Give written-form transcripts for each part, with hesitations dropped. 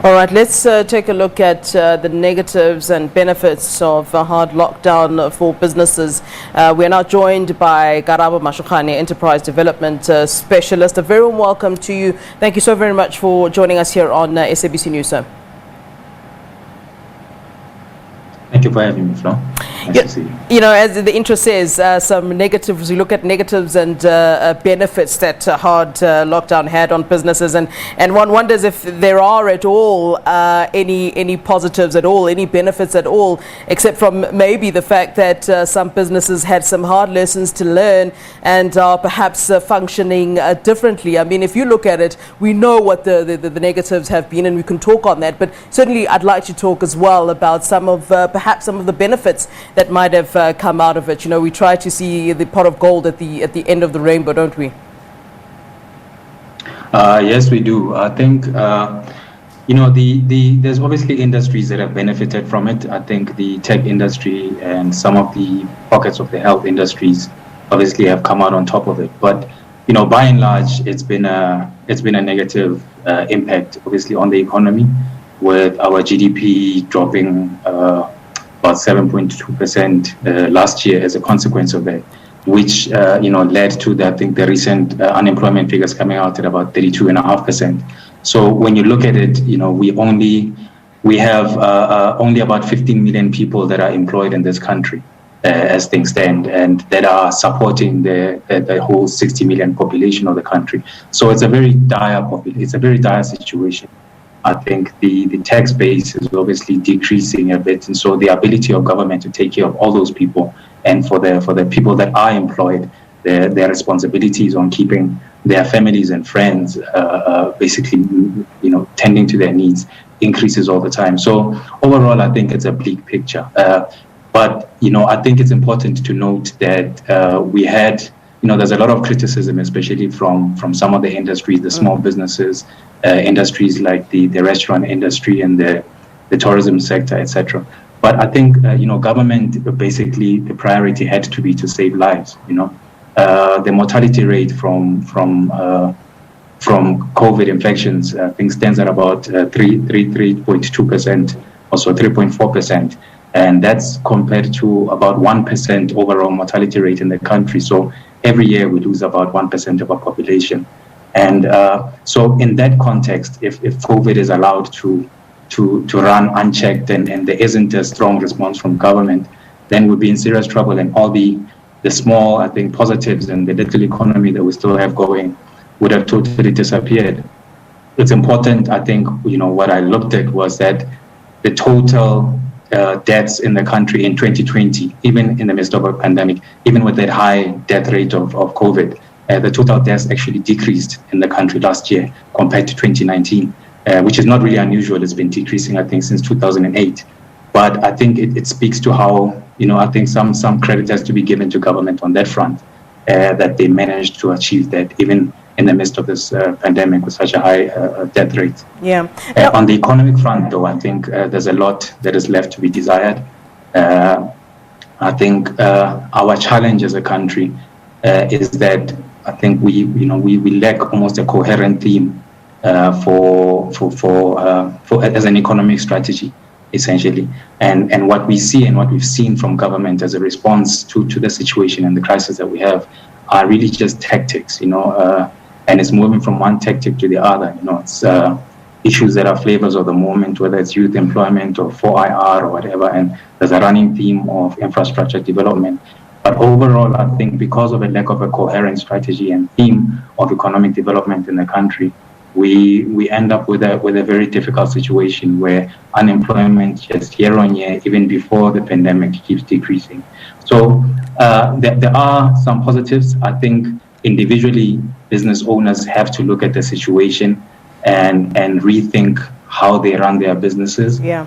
All right, let's take a look at the negatives and benefits of a hard lockdown for businesses. We are now joined by Karabo Mashugane, Enterprise Development Specialist. A very warm welcome to you. Thank you so very much for joining us here on SABC News, sir. Thank you for having me, Flo. Nice to see you. You know, as the intro says, some negatives. We look at negatives and benefits that hard lockdown had on businesses, and one wonders if there are at all any positives at all, any benefits at all, except from maybe the fact that some businesses had some hard lessons to learn and are perhaps functioning differently. I mean, if you look at it, we know what the negatives have been, and we can talk on that. But certainly, I'd like to talk as well about some of perhaps some of the benefits that might have come out of it. You know, we try to see the pot of gold at the end of the rainbow, don't we? Yes, we do. I think you know, there's obviously industries that have benefited from it. I think the tech industry and some of the pockets of the health industries obviously have come out on top of it. But you know, by and large, it's been a negative impact, obviously, on the economy, with our GDP dropping about 7.2% last year as a consequence of that, which you know, led to I think the recent unemployment figures coming out at about 32.5%. So when you look at it, you know, we have only about 15 million people that are employed in this country as things stand, and that are supporting the whole 60 million population of the country. So it's a very dire situation. I think the tax base is obviously decreasing a bit, and so the ability of government to take care of all those people, and for the people that are employed, their responsibilities on keeping their families and friends basically, you know, tending to their needs, increases all the time. So overall, I think it's a bleak picture. But you know, I think it's important to note that we had, you know, there's a lot of criticism, especially from some of the industries, the small businesses, industries like the restaurant industry and the tourism sector, etc. But I think, you know, government, basically the priority had to be to save lives. You know, the mortality rate from COVID infections, I think, stands at about 3.2%, also 3.4%. And that's compared to about 1% overall mortality rate in the country. So every year we lose about 1% of our population. And so in that context, if COVID is allowed to run unchecked and there isn't a strong response from government, then we'll be in serious trouble, and all the small, I think, positives and the little economy that we still have going would have totally disappeared. It's important, I think, you know, what I looked at was that the total deaths in the country in 2020, even in the midst of a pandemic, even with that high death rate of COVID, the total deaths actually decreased in the country last year compared to 2019, which is not really unusual. It's been decreasing, I think, since 2008. But I think it speaks to how, you know, I think some credit has to be given to government on that front, that they managed to achieve that even in the midst of this pandemic with such a high death rate. Yeah. On the economic front, though, I think there's a lot that is left to be desired. I think our challenge as a country is that I think we lack almost a coherent theme for as an economic strategy, essentially. And what we see and what we've seen from government as a response to the situation and the crisis that we have are really just tactics, you know, and it's moving from one tactic to the other. You know, it's issues that are flavors of the moment, whether it's youth employment or 4IR or whatever, and there's a running theme of infrastructure development. But overall, I think because of a lack of a coherent strategy and theme of economic development in the country, we end up with a very difficult situation where unemployment just year on year, even before the pandemic, keeps decreasing. So there are some positives. I think individually, business owners have to look at the situation and rethink how they run their businesses. Yeah.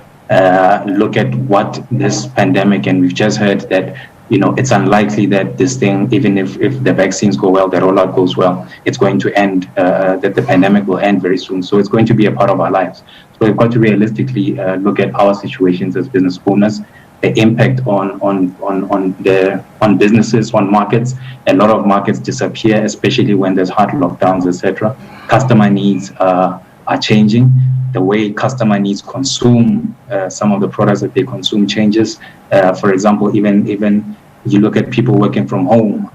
Look at what this pandemic, and we've just heard that, you know, it's unlikely that this thing, even if the vaccines go well, the rollout goes well, it's going to end, that the pandemic will end very soon. So it's going to be a part of our lives. So we've got to realistically look at our situations as business owners, the impact on businesses, on markets. A lot of markets disappear, especially when there's hard lockdowns, etc. Customer needs are changing. the way customer needs consume some of the products that they consume changes. For example, even you look at people working from home,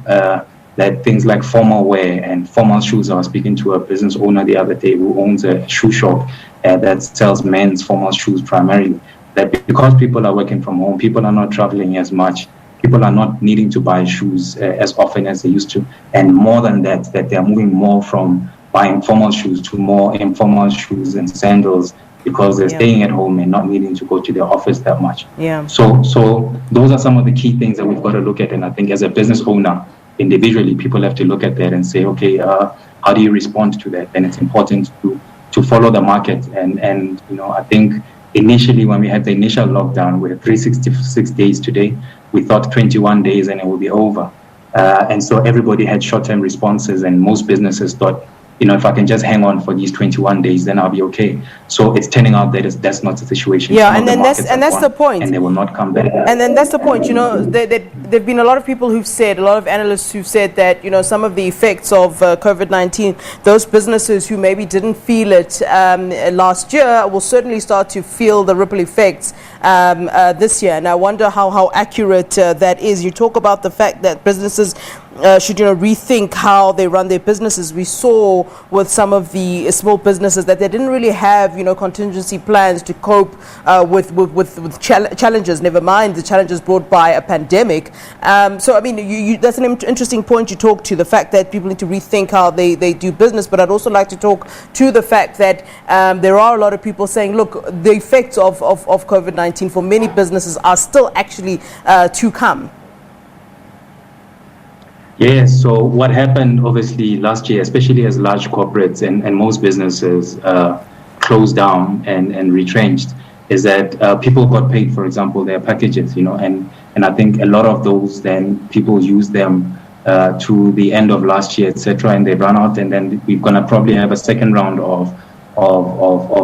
that things like formal wear and formal shoes. I was speaking to a business owner the other day who owns a shoe shop that sells men's formal shoes primarily. That because people are working from home, people are not traveling as much. People are not needing to buy shoes as often as they used to. And more than that they are moving more from buying formal shoes to more informal shoes and sandals because they're staying at home and not needing to go to the office that much. Yeah. So those are some of the key things that we've got to look at. And I think as a business owner, individually, people have to look at that and say, okay, how do you respond to that? And it's important to follow the market. And I think initially when we had the initial lockdown, we had 366 days today. We thought 21 days and it will be over. And so everybody had short-term responses, and most businesses thought, if I can just hang on for these 21 days, then I'll be okay. So it's turning out that that's not the situation. Yeah, and that's the point. And they will not come back. And then that's the point. There've been a lot of people who've said, a lot of analysts who've said that, some of the effects of COVID-19, those businesses who maybe didn't feel it last year will certainly start to feel the ripple effects this year. And I wonder how accurate that is. You talk about the fact that businesses should rethink how they run their businesses. We saw with some of the small businesses that they didn't really have contingency plans to cope with challenges, never mind the challenges brought by a pandemic. So I mean, that's an interesting point you talk to, the fact that people need to rethink how they do business. But I'd also like to talk to the fact that there are a lot of people saying, look, the effects of COVID-19 for many businesses are still actually to come. Yes, so what happened obviously last year, especially as large corporates and most businesses closed down and retrenched, is that people got paid, for example, their packages, and I think a lot of those then people used them to the end of last year, etc., and they run out, and then we're gonna probably have a second round of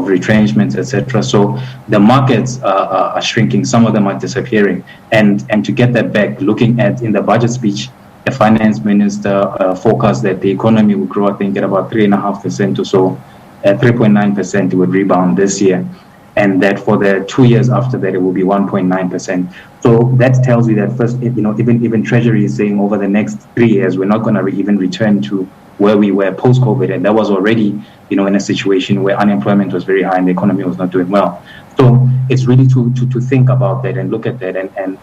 retrenchments, etc. So the markets are shrinking, some of them are disappearing, and to get that back, looking at in the budget speech, the finance minister forecast that the economy will grow, I think, at about 3.5% or so, 3.9% would rebound this year, and that for the 2 years after that, it will be 1.9%. So that tells you that first, even Treasury is saying over the next 3 years, we're not going to even return to where we were post-COVID, and that was already, in a situation where unemployment was very high and the economy was not doing well. So it's really to think about that and look at that, and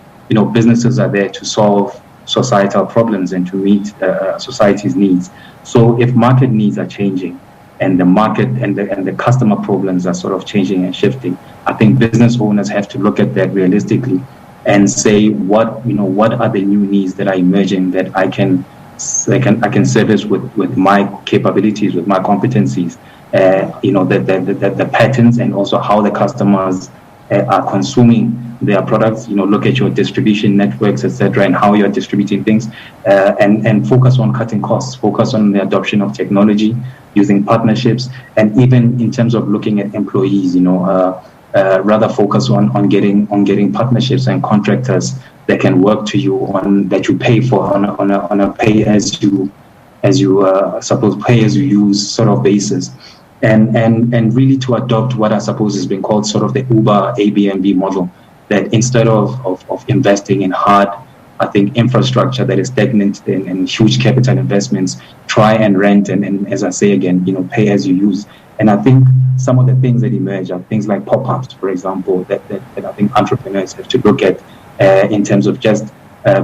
businesses are there to solve societal problems and to meet society's needs. So if market needs are changing and the market and the customer problems are sort of changing and shifting, I think business owners have to look at that realistically and say what are the new needs that are emerging that I can service with my capabilities, with my competencies, the patterns and also how the customers are consuming their products, look at your distribution networks, etc., and how you're distributing things, and focus on cutting costs, focus on the adoption of technology, using partnerships, and even in terms of looking at employees, rather focus on getting partnerships and contractors that can work to you that you pay for on a pay as you use sort of basis. And really to adopt what I suppose has been called sort of the Uber Airbnb model, that instead of investing in hard, I think, infrastructure that is stagnant and huge capital investments, try and rent and as I say again, pay as you use. And I think some of the things that emerge are things like pop-ups, for example, that I think entrepreneurs have to look at in terms of just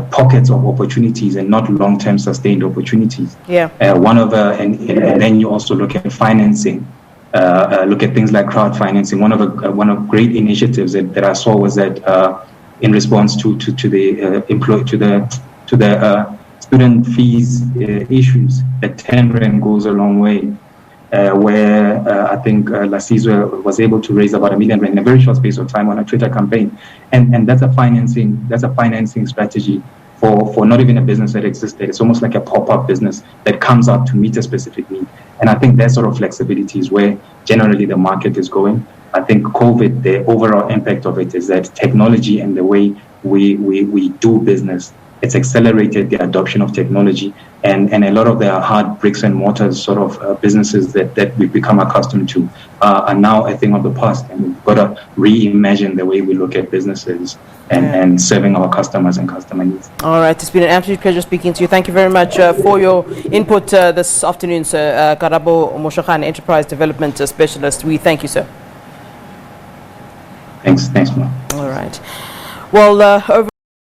pockets of opportunities and not long-term sustained opportunities. Yeah. And then you also look at financing. Look at things like crowdfinancing. One of great initiatives that I saw was that in response to the student fees issues, that 10 Rand goes a long way. Where I think Lasizwe was able to raise about R1 million in a very short space of time on a Twitter campaign, and that's a financing strategy for not even a business that existed. It's almost like a pop-up business that comes up to meet a specific need. And I think that sort of flexibility is where generally the market is going. I think COVID, the overall impact of it is that technology and the way we do business it's accelerated the adoption of technology, and a lot of the hard bricks and mortar sort of businesses that we've become accustomed to are now a thing of the past, and we've got to reimagine the way we look at businesses and serving our customers and customer needs. All right, it's been an absolute pleasure speaking to you. Thank you very much for your input this afternoon, sir. Karabo Mashugane, Enterprise Development Specialist. We thank you, sir. Thanks, Ma. All right. Well, over